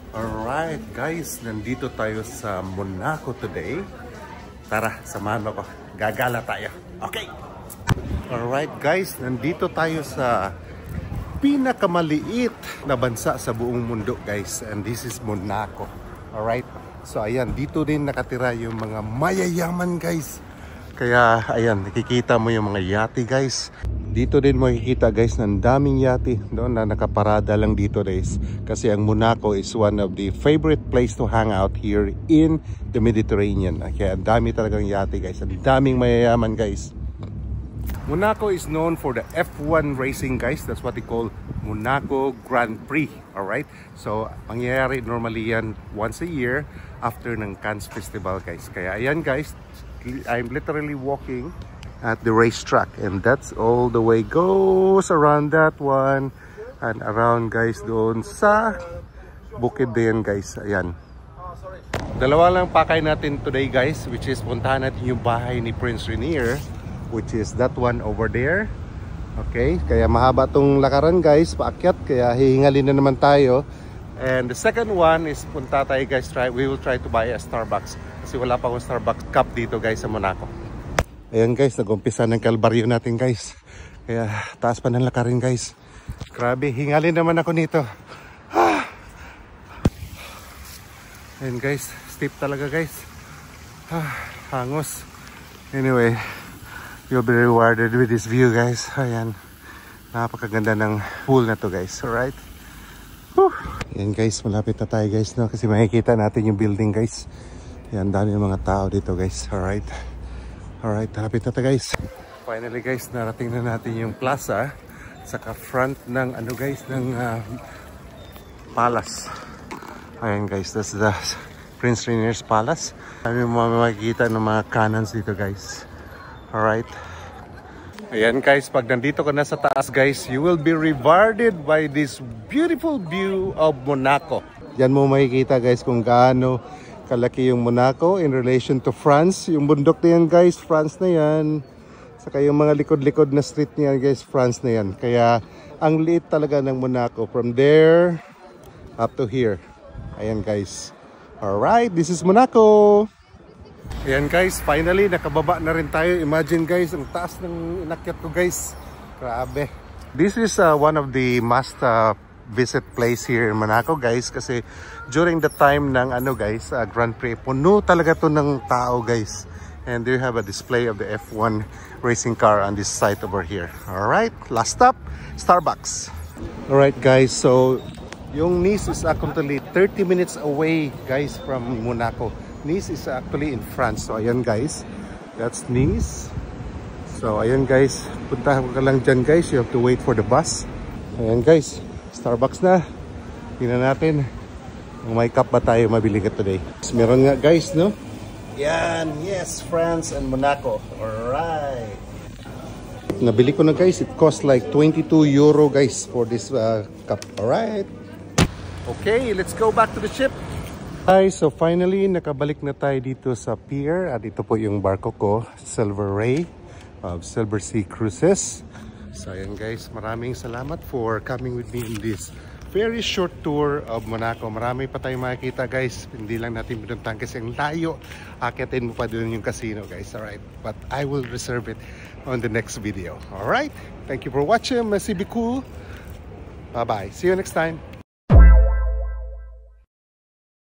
Alright guys, nandito tayo sa Monaco today. Tara, samahan mo ko. Gagala tayo. Okay! Alright guys, nandito tayo sa pinakamaliit na bansa sa buong mundo guys. And this is Monaco. Alright? So ayan, dito din nakatira yung mga mayayaman guys. Kaya ayan, nakikita mo yung mga yate guys. Dito din makikita guys ng daming yate doon na nakaparada lang dito guys. Kasi ang Monaco is one of the favorite place to hang out here in the Mediterranean. Kaya ang dami talagang yate guys. Ang daming mayayaman guys. Monaco is known for the F1 racing guys. That's what they call Monaco Grand Prix. Alright? So mangyayari normally yan once a year after ng Cannes Festival guys. Kaya ayan guys, I'm literally walking at the racetrack, and that's all the way goes around that one and around guys doon sa bukid din guys. Ayan, dalawa lang pakay natin today guys, which is puntahan natin yung bahay ni Prince Rainier, which is that one over there. Okay, kaya mahaba tong lakaran guys, paakyat, kaya hihingalin na naman tayo. And the second one is punta tayo guys, we will try to buy a Starbucks kasi wala pa akong Starbucks cup dito guys sa Monaco. Ayan guys, nag-umpisa ng kalbaryo natin guys. Kaya taas pa ng lakarin guys. Grabe, hingalin naman ako nito. Ayan guys, steep talaga guys. Hangos. Anyway, you'll be rewarded with this view guys. Ayan, napakaganda ng pool na to guys. Alright. Ayan guys, malapit na tayo guys, no? Kasi makikita natin yung building guys. Ayan, dami ng mga tao dito guys. Alright. Alright, malapit na tayo guys. Finally guys, narating na natin yung plaza. Saka front ng ano guys, ng palace. Ayan guys, that's the Prince Rainier's Palace. Kami makikita ng mga cannons dito guys. Alright. Ayan guys, pag nandito ka na sa taas guys, you will be rewarded by this beautiful view of Monaco. Diyan mo makikita guys kung gaano kalaki yung Monaco in relation to France. Yung bundok na yan guys, France na yan. Saka yung mga likod-likod na street niyan guys, France na yan. Kaya ang liit talaga ng Monaco from there up to here. Ayan guys. Alright, this is Monaco. Ayan guys, finally nakababa na rin tayo. Imagine guys, ang taas ng inakyat ko guys. Grabe. This is one of the must visit place here in Monaco guys, kasi during the time ng ano guys, Grand Prix, puno talaga to ng tao guys. And they have a display of the F1 racing car on this site over here. Alright, last stop, Starbucks. Alright guys, so yung Nice is actually 30 minutes away guys from Monaco. Nice is actually in France. So ayan guys, that's Nice. So ayan guys, punta ka lang dyan guys, you have to wait for the bus. Ayan guys, Starbucks na. Tingnan natin kung may cup ba tayo mabili ka today. Meron nga guys, no? Yan, yes, France and Monaco. Alright. Nabili ko na guys. It cost like 22 euro guys for this cup. Alright. Okay, let's go back to the ship. Guys, so finally nakabalik na tayo dito sa pier. At ito po yung barko ko, Silver Ray of Silver Sea Cruises. So ayan guys, maraming salamat for coming with me in this very short tour of Monaco. Marami pa tayong makikita guys. Hindi lang natin pinuntahan kasi ang layo. Akitin mo pa doon yung casino guys. Alright, but I will reserve it on the next video. Alright, thank you for watching. Merci beaucoup. Bye bye. See you next time.